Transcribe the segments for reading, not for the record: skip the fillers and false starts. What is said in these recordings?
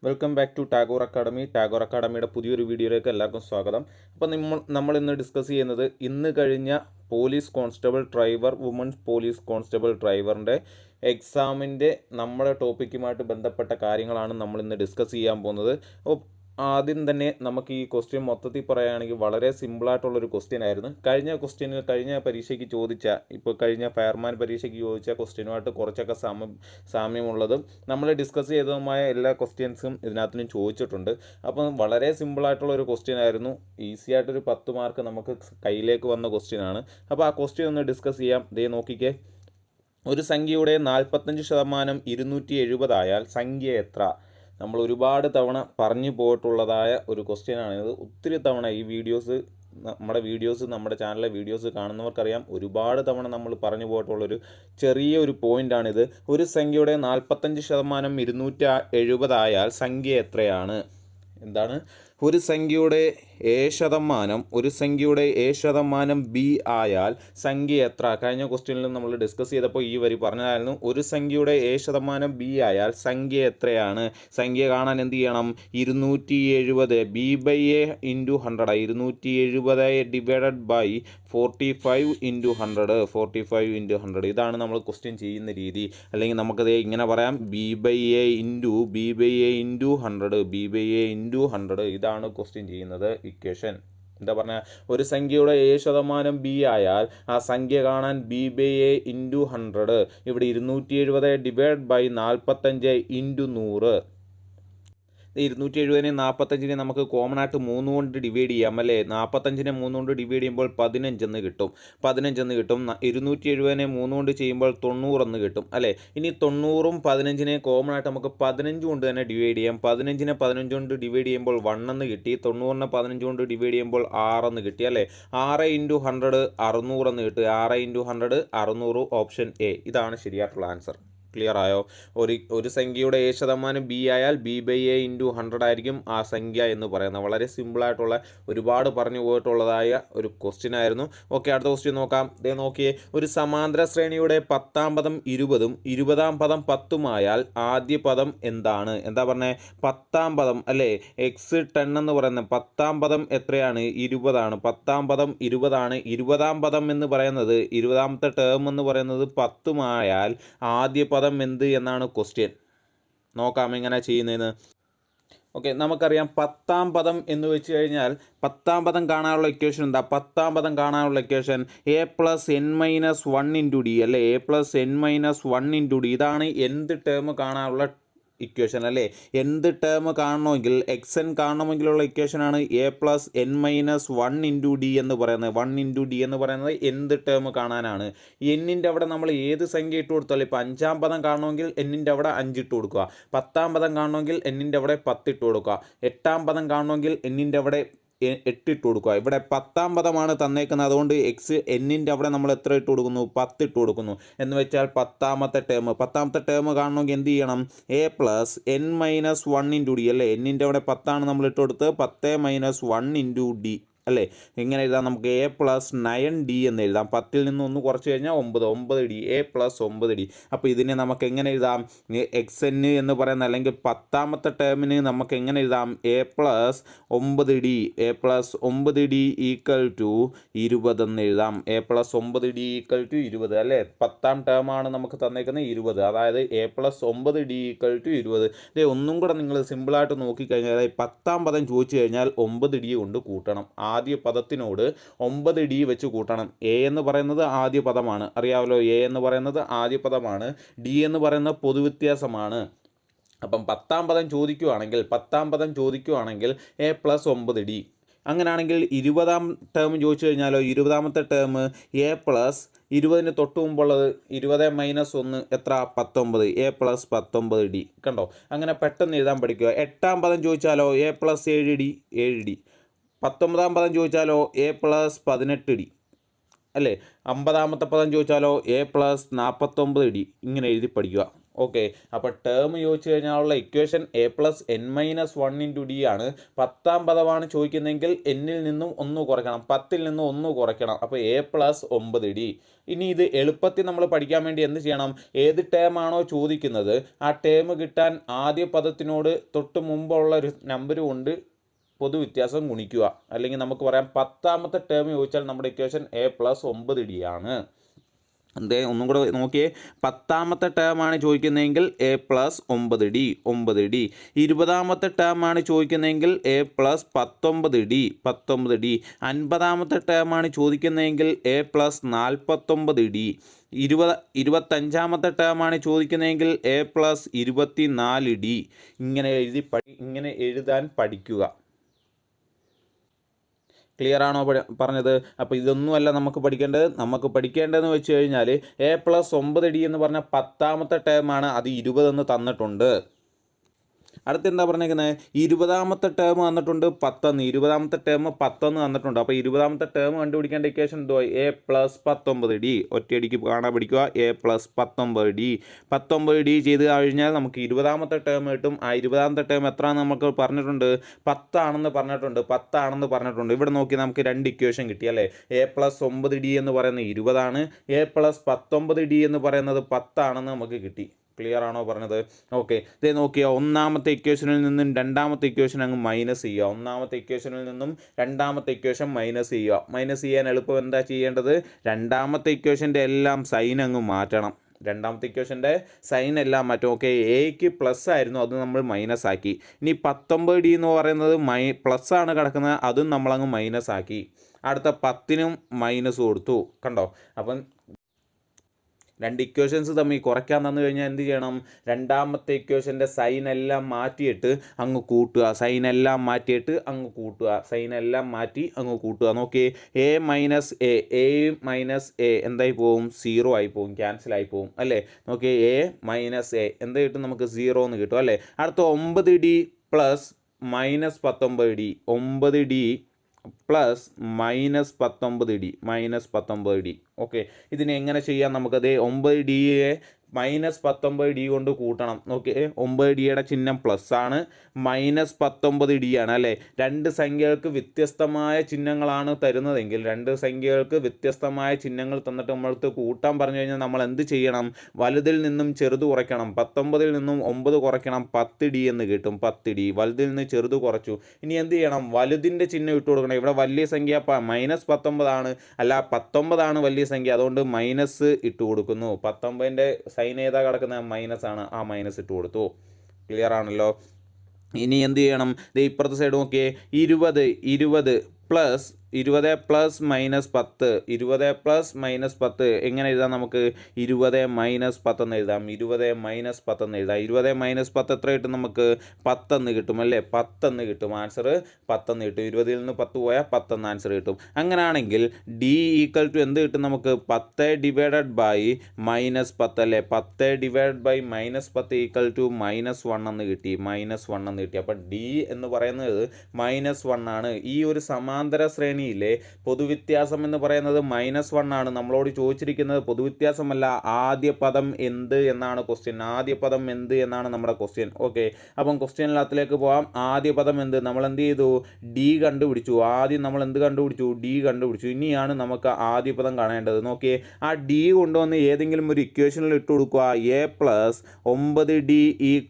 Welcome back to Tagore academy. Tagore അക്കാഡമിയുടെ പുതിയൊരു വീഡിയോയിലേക്ക് എല്ലാവർക്കും സ്വാഗതം. അപ്പോൾ നമ്മൾ ഇന്ന് ഡിസ്കസ് ചെയ്യുന്നത് ഇന്ന് കഴിഞ്ഞ police constable driver, women's police constable ഡ്രൈവറിൻ്റെ എക്സാമിൻ്റെ നമ്മുടെ ടോപ്പിക്കുമായിട്ട് ബന്ധപ്പെട്ട കാര്യങ്ങളാണ് നമ്മൾ ഇന്ന് ഡിസ്കസ് ചെയ്യാൻ പോകുന്നത്. അപ്പോൾ ആദ്യം തന്നെ നമുക്ക് ഈ ക്വസ്റ്റ്യൻ മൊത്തത്തിൽ പറയുകയാണെങ്കിൽ വളരെ സിമ്പിളായിട്ടുള്ളൊരു ക്വസ്റ്റ്യൻ ആയിരുന്നു. കഴിഞ്ഞ പരീക്ഷയ്ക്ക് ചോദിച്ച, ഇപ്പോൾ കഴിഞ്ഞ ഫയർമാൻ പരീക്ഷയ്ക്ക് ചോദിച്ച ക്വസ്റ്റ്യനുമായിട്ട് കുറച്ചൊക്കെ സാമ്യമുള്ളതും നമ്മൾ ഡിസ്കസ് ചെയ്തതുമായ എല്ലാ ക്വസ്റ്റ്യൻസും ഇതിനകത്തുനിന്നും ചോദിച്ചിട്ടുണ്ട്. അപ്പം വളരെ സിമ്പിളായിട്ടുള്ളൊരു ക്വസ്റ്റ്യൻ ആയിരുന്നു. ഈസി ആയിട്ടൊരു 10 മാർക്ക് നമുക്ക് കയ്യിലേക്ക് വന്ന ക്വസ്റ്റ്യനാണ്. അപ്പോൾ ആ ക്വസ്റ്റ്യൻ ഒന്ന് ഡിസ്കസ് ചെയ്യാം. ദേ നോക്കിക്കേ, ഒരു സംഖ്യയുടെ 45% 270 ആയാൽ സംഖ്യ എത്ര? നമ്മൾ ഒരുപാട് തവണ പറഞ്ഞു പോയിട്ടുള്ളതായ ഒരു ക്വസ്റ്റ്യനാണിത്. ഒത്തിരി തവണ ഈ നമ്മുടെ ചാനലിലെ വീഡിയോസ് കാണുന്നവർക്കറിയാം, ഒരുപാട് തവണ നമ്മൾ പറഞ്ഞു പോയിട്ടുള്ളൊരു ചെറിയൊരു പോയിൻ്റാണിത്. ഒരു സംഖ്യയുടെ 45% 270 ആയാൽ സംഖ്യ എത്രയാണ്? എന്താണ്? ഒരു സംഖ്യയുടെ A ശതമാനം B ആയാൽ സംഖ്യ എത്ര? കഴിഞ്ഞ ക്വസ്റ്റ്യനിൽ നമ്മൾ ഡിസ്കസ് ചെയ്തപ്പോൾ ഈ വരി പറഞ്ഞതായിരുന്നു. ഒരു സംഖ്യയുടെ A ശതമാനം B ആയാൽ സംഖ്യ എത്രയാണ്? സംഖ്യ കാണാൻ എന്ത് ചെയ്യണം? 270 B/A × 100. 270 divided by 45 × 100. 45 × 100. ഇതാണ് നമ്മൾ ക്വസ്റ്റ്യൻ ചെയ്യുന്ന രീതി. അല്ലെങ്കിൽ നമുക്കത് ഇങ്ങനെ പറയാം, B/A × 100. B/A × 100. ഇതാണ് ക്വസ്റ്റ്യൻ ചെയ്യുന്നത്. ഇക്വേഷൻ എന്താ പറഞ്ഞാൽ, ഒരു സംഖ്യയുടെ A ശതമാനം B ആയാൽ ആ സംഖ്യ കാണാൻ B/A × 100. ഇവിടെ 270 ഡിവൈഡ് ബൈ 45 × 100. 270 45 നമുക്ക് കോമൺ ആയിട്ട് 3 കൊണ്ട് ഡിവൈഡ് ചെയ്യാം അല്ലേ? 45 3 കൊണ്ട് ഡിവൈഡ് ചെയ്യുമ്പോൾ 15 എന്ന് കിട്ടും. 270 3 കൊണ്ട് ചെയ്യുമ്പോൾ 90 എന്ന് കിട്ടും അല്ലേ? ഇനി 90ഉം 15 കോമൺ ആയിട്ട് നമുക്ക് 15 കൊണ്ട് തന്നെ ഡിവൈഡ് ചെയ്യാം. 15 15 കൊണ്ട് ഡിവൈഡ് ചെയ്യുമ്പോൾ 1 എന്ന് കിട്ടി. 90 15 കൊണ്ട് ഡിവൈഡ് ചെയ്യുമ്പോൾ 6 എന്ന് കിട്ടി അല്ലേ? 6 × 100 600 എന്ന് കിട്ടി. 6 × 100 600. ഓപ്ഷൻ എ ഇതാണ് ശരിയായിട്ടുള്ള ആൻസർ. ക്ലിയർ ആയോ? ഒരു സംഖ്യയുടെ A ശതമാനം B ആയാൽ B/A × 100 ആയിരിക്കും ആ സംഖ്യ എന്ന് പറയുന്നത്. വളരെ സിമ്പിളായിട്ടുള്ള, ഒരുപാട് പറഞ്ഞു പോയിട്ടുള്ളതായ ഒരു ക്വസ്റ്റ്യൻ ആയിരുന്നു. ഓക്കെ, അടുത്ത ക്വസ്റ്റ്യൻ നോക്കാം. ദേ നോക്കിയേ, ഒരു സമാന്തര ശ്രേണിയുടെ 10ാം പദം 20ഉം 20ാം പദം 10ഉം ആയാൽ ആദ്യ പദം എന്താണ്? എന്താ പറഞ്ഞത്? 10ാം പദം അല്ലേ? x10 എന്ന് പറയുന്നത് 10ാം പദം എത്രയാണ്? 20 ആണ്. 10ാം പദം 20 ആണ്. 20ാം പദം എന്ന് പറയുന്നത്, 20ാമത്തെ ടേം എന്ന് പറയുന്നത് 10ഉം ആയാൽ ആദ്യ പദം എന്ത് എന്നാണ് ക്വസ്റ്റ്യൻ. നോക്കാം എങ്ങനെ ചെയ്യുന്നതെന്ന്. ഓക്കെ, നമുക്കറിയാം 10ാം പദം എന്ന് വെച്ച് കഴിഞ്ഞാൽ 10ാം പദം കാണാനുള്ള ഇക്വേഷൻ എന്താ? 10ാം പദം കാണാനുള്ള ഇക്വേഷൻ A + n - 1 × D അല്ലേ? A + n - 1 × D. ഇതാണ് എന്ത് ടേം കാണാനുള്ള ഇക്വേഷൻ അല്ലേ? എന്ത് ടേം കാണണമെങ്കിൽ, xn കാണണമെങ്കിലുള്ള ഇക്വേഷനാണ് A + n - 1 × D എന്ന് പറയുന്നത്. 1 × D എന്ന് പറയുന്നത് എന്ത് ടേം കാണാനാണ്. എന്നിൻ്റെ അവിടെ നമ്മൾ ഏത് സംഖ്യ ഇട്ട് കൊടുത്താലും, ഇപ്പോൾ 5ാം പദം കാണണമെങ്കിൽ എന്നിൻ്റെ അവിടെ 5 ഇട്ട് കൊടുക്കുക. 10ാം പദം കാണണമെങ്കിൽ എന്നിൻ്റെ അവിടെ 10 ഇട്ട് കൊടുക്കുക. 8ാം പദം കാണണമെങ്കിൽ എന്നിൻ്റെ അവിടെ 8 ഇട്ട് കൊടുക്കുക. ഇവിടെ 10ാം പദമാണ് തന്നേക്കുന്നത്. അതുകൊണ്ട് എന്നിൻ്റെ അവിടെ നമ്മൾ എത്ര ഇട്ട് കൊടുക്കുന്നു? 10 ഇട്ട് കൊടുക്കുന്നു. എന്ന് വെച്ചാൽ 10ാമത്തെ ടേം കാണണമെങ്കിൽ എന്ത് ചെയ്യണം? A + n - 1 × D അല്ലേ? എന്നിൻ്റെ അവിടെ 10 നമ്മൾ ഇട്ട് കൊടുത്ത് 10 - 1 × D അല്ലേ? എങ്ങനെ എഴുതാം? നമുക്ക് A + 9D എന്ന് എഴുതാം. 10ൽ നിന്ന് 1 കുറച്ച് കഴിഞ്ഞാൽ 9D. A + 9D. അപ്പോൾ ഇതിനെ നമുക്ക് എങ്ങനെ എഴുതാം? xn എന്ന് പറയുന്ന, അല്ലെങ്കിൽ 10ാമത്തെ ടേമിന് നമുക്ക് എങ്ങനെ എഴുതാം? A + 9D. A + 9D = 20 എന്ന് എഴുതാം. A + 9D = 20 അല്ലേ? 10ാം ടേമാണ് നമുക്ക് തന്നേക്കുന്നത് 20. അതായത് A + 9D = 20. ഇതേ ഒന്നും കൂടെ നിങ്ങൾ സിമ്പിളായിട്ട് നോക്കിക്കഴിഞ്ഞാൽ, 10ാം പദം ചോദിച്ചു കഴിഞ്ഞാൽ 9D കൊണ്ട് കൂട്ടണം. ആദ്യ പദത്തിനോട് 9D വെച്ച് കൂട്ടണം. A എന്ന് പറയുന്നത് ആദ്യ പദമാണ്, അറിയാമല്ലോ. A എന്ന് പറയുന്നത് ആദ്യ പദമാണ്. D എന്ന് പറയുന്നത് പൊതുവ്യത്യാസമാണ്. അപ്പം 10ാം പദം ചോദിക്കുകയാണെങ്കിൽ A + 9D. അങ്ങനെയാണെങ്കിൽ 20ാം ടേം ചോദിച്ചു കഴിഞ്ഞാലോ? 20ാമത്തെ ടേം A + 20ന് തൊട്ട് മുമ്പുള്ളത് 20 - 1 എത്ര? 19. A + 19D. കണ്ടോ? അങ്ങനെ പെട്ടെന്ന് എഴുതാൻ പഠിക്കുക. 8ാം പദം ചോദിച്ചാലോ? A + 7D. 19ാം പദം ചോദിച്ചാലോ? A + 18D അല്ലേ? 50ാമത്തെ പദം ചോദിച്ചാലോ? A + 49D. ഇങ്ങനെ എഴുതി പഠിക്കുക. ഓക്കെ, അപ്പോൾ ടേം ചോദിച്ചു കഴിഞ്ഞാലുള്ള ഇക്വേഷൻ a+n-1 × d ആണ്. 10ാം പദമാണ് ചോദിക്കുന്നതെങ്കിൽ എന്നിൽ നിന്നും 1 കുറയ്ക്കണം, 10ൽ നിന്നും 1 കുറയ്ക്കണം, അപ്പോൾ a+9d. ഇനി ഇത് എളുപ്പത്തിൽ നമ്മൾ പഠിക്കാൻ വേണ്ടി എന്ത് ചെയ്യണം, ഏത് ടേം ആണോ ചോദിക്കുന്നത് ആ ടേം കിട്ടാൻ ആദ്യ പദത്തിനോട് തൊട്ട് മുമ്പുള്ള ഒരു നമ്പർ കൊണ്ട് പൊതുവ്യത്യാസം ഗുണിക്കുക. അല്ലെങ്കിൽ നമുക്ക് പറയാം 10ാമത്തെ ടേം ചോദിച്ചാൽ നമ്മുടെ ഇക്വേഷൻ a+9d ആണ്. എന്തേ ഒന്നും കൂടെ നോക്കിയേ, 10ാമത്തെ ടേമാണ് ചോദിക്കുന്നതെങ്കിൽ a+9d 9d. 20ാമത്തെ ടേമാണ് ചോദിക്കുന്നതെങ്കിൽ a+19d 19d. 50ാമത്തെ ടേമാണ് ചോദിക്കുന്നതെങ്കിൽ a+49d. 25ാമത്തെ ടേമാണ് ചോദിക്കുന്നതെങ്കിൽ a+24d. ഇങ്ങനെ എഴുതാൻ പഠിക്കുക. ക്ലിയർ ആണോ പറഞ്ഞത്? അപ്പോൾ ഇതൊന്നുമല്ല നമുക്ക് പഠിക്കേണ്ടതെന്ന് വെച്ച് കഴിഞ്ഞാൽ a+9d എന്ന് പറഞ്ഞാൽ 10ാമത്തെ ടേമാണ്, അത് 20 എന്ന് തന്നിട്ടുണ്ട്. അടുത്ത് എന്താ പറഞ്ഞേക്കുന്നത്, 20ാമത്തെ ടേം തന്നിട്ടുണ്ട് 10 എന്ന്, 20ാമത്തെ ടേം 10 എന്ന് തന്നിട്ടുണ്ട്. അപ്പോൾ 20ാമത്തെ ടേം കണ്ടുപിടിക്കേണ്ട ഇക്വേഷൻ എന്തോ a+19d. ഒറ്റയടിക്ക് കാണാൻ പഠിക്കുക, a+19d. 19d ചെയ്ത് കഴിഞ്ഞാൽ നമുക്ക് 20ാമത്തെ ടേം കിട്ടും. ആ 20ാമത്തെ ടേം എത്രയാണെന്ന് നമുക്ക് പറഞ്ഞിട്ടുണ്ട്, 10 ആണെന്ന് പറഞ്ഞിട്ടുണ്ട്. ഇവിടെ നോക്കി നമുക്ക് 2 ഇക്വേഷൻ കിട്ടി അല്ലേ. a+9d എന്ന് പറയുന്നത് 20 ആണ്, a+19d എന്ന് പറയുന്നത് 10 ആണെന്ന് നമുക്ക് കിട്ടി. ക്ലിയർ ആണോ പറഞ്ഞത്? ഓക്കെ, ഇതേ നോക്കിയാൽ 1ാമത്തെ ഇക്വേഷനിൽ നിന്നും 2ാമത്തെ ഇക്വേഷൻ അങ്ങ് മൈനസ് ചെയ്യുക. 1ാമത്തെ ഇക്വേഷനിൽ നിന്നും 2ാമത്തെ ഇക്വേഷൻ മൈനസ് ചെയ്യുക. മൈനസ് ചെയ്യാൻ എളുപ്പം എന്താ ചെയ്യേണ്ടത്, 2ാമത്തെ ഇക്വേഷൻ്റെ എല്ലാം സൈൻ അങ്ങ് മാറ്റണം. 2ാമത്തെ ഇക്വേഷൻ്റെ സൈൻ എല്ലാം മാറ്റും. ഓക്കെ, എക്ക് പ്ലസ് ആയിരുന്നു, അത് നമ്മൾ മൈനസ് ആക്കി. ഇനി 19d എന്ന് പറയുന്നത് പ്ലസ് ആണ് കിടക്കുന്നത്, അതും നമ്മളങ്ങ് മൈനസ് ആക്കി. അടുത്ത 10നും മൈനസ് കൊടുത്തു. കണ്ടോ? അപ്പം 2 ഇക്വേഷൻസ് തമ്മിൽ കുറയ്ക്കാൻ തന്നു കഴിഞ്ഞാൽ എന്ത് ചെയ്യണം, 2ാമത്തെ ഇക്വേഷൻ്റെ സൈൻ എല്ലാം മാറ്റിയിട്ട് അങ്ങ് കൂട്ടുക. സൈൻ എല്ലാം മാറ്റി അങ്ങ് കൂട്ടുക. നോക്കിയേ, a - a എന്തായി പോവും, 0 ആയി പോവും, ക്യാൻസൽ ആയി പോവും അല്ലേ. നോക്കിയേ, a - എന്ത് കിട്ടും, നമുക്ക് 0 എന്ന് കിട്ടും അല്ലേ. അടുത്ത 9d + -19d 9d + -19d. Okay, ഇതിനെ എങ്ങനെ ചെയ്യാം, നമുക്കത് 9dയെ -19d കൊണ്ട് കൂട്ടണം. ഓക്കെ, 9dയുടെ ചിഹ്നം പ്ലസ് ആണ്, -19d ആണ് അല്ലേ. 2 സംഖ്യകൾക്ക് വ്യത്യസ്തമായ ചിഹ്നങ്ങളാണ് തരുന്നതെങ്കിൽ, 2 സംഖ്യകൾക്ക് വ്യത്യസ്തമായ ചിഹ്നങ്ങൾ തന്നിട്ട് നമ്മൾക്ക് കൂട്ടാൻ പറഞ്ഞു കഴിഞ്ഞാൽ നമ്മൾ എന്ത് ചെയ്യണം, വലുതിൽ നിന്നും ചെറുത് കുറയ്ക്കണം. 19ൽ നിന്നും 9 കുറയ്ക്കണം, 10d എന്ന് കിട്ടും. 10d വലുതിൽ നിന്ന് ചെറുത് കുറച്ചു. ഇനി എന്ത് ചെയ്യണം, വലുതിൻ്റെ ചിഹ്നം ഇട്ട് കൊടുക്കണം. ഇവിടെ വലിയ സംഖ്യ -19 ആണ്, അല്ല 19 ആണ് വലിയ സംഖ്യ, അതുകൊണ്ട് മൈനസ് ഇട്ട് കൊടുക്കുന്നു. 19ൻ്റെ സൈൻ ഏതാ കിടക്കുന്നത്, മൈനസ് ആണ്, ആ മൈനസ് ഇട്ട് കൊടുത്തു. ക്ലിയർ ആണല്ലോ. ഇനി എന്ത് ചെയ്യണം, ഇപ്പുറത്തെ സൈഡ് നോക്കിയേ, 20 + 20 + -10 20 + -10 എങ്ങനെ എഴുതാം, നമുക്ക് 20 - 10 എന്ന് എഴുതാം. 20 - 10 എന്ന് എഴുതാം. 20 - 10 എത്ര കിട്ടും, നമുക്ക് 10 എന്ന് കിട്ടും അല്ലേ. 10 എന്ന് കിട്ടും, ആൻസർ 10 എന്ന് കിട്ടും. 20ൽ നിന്ന് 10 പോയാൽ 10 എന്ന് ആൻസർ കിട്ടും. അങ്ങനെയാണെങ്കിൽ d = എന്ത് കിട്ടും, നമുക്ക് 10 / -10 അല്ലേ. 10 / -10 = -1 എന്ന് കിട്ടി. -1 എന്ന് കിട്ടി. അപ്പോൾ d എന്ന് പറയുന്നത് -1 ആണ്. ഈ ഒരു സമാന്തര ശ്രേണി പൊതുവ്യത്യാസം എന്ന് പറയുന്നത് -1 ആണ്. നമ്മളോട് ചോദിച്ചിരിക്കുന്നത് പൊതുവ്യത്യാസമല്ല, ആദ്യ പദം എന്ത് എന്നാണ് ക്വസ്റ്റ്യൻ. ആദ്യ പദം എന്ത് എന്നാണ് നമ്മുടെ ക്വസ്റ്റ്യൻ. ഓക്കെ, അപ്പം ക്വസ്റ്റ്യനിലകത്തിലേക്ക് പോകാം. ആദ്യ പദം എന്ത്, നമ്മൾ എന്ത് ചെയ്തു, ഡി കണ്ടുപിടിച്ചു. ആദ്യം നമ്മൾ എന്ത് കണ്ടുപിടിച്ചു, ഡി കണ്ടുപിടിച്ചു. ഇനിയാണ് നമുക്ക് ആദ്യ പദം കാണേണ്ടത്. നോക്കിയേ, ആ ഡി കൊണ്ടുവന്ന് ഏതെങ്കിലും ഒരു ഇക്വേഷനിൽ ഇട്ട് കൊടുക്കുക. a+9d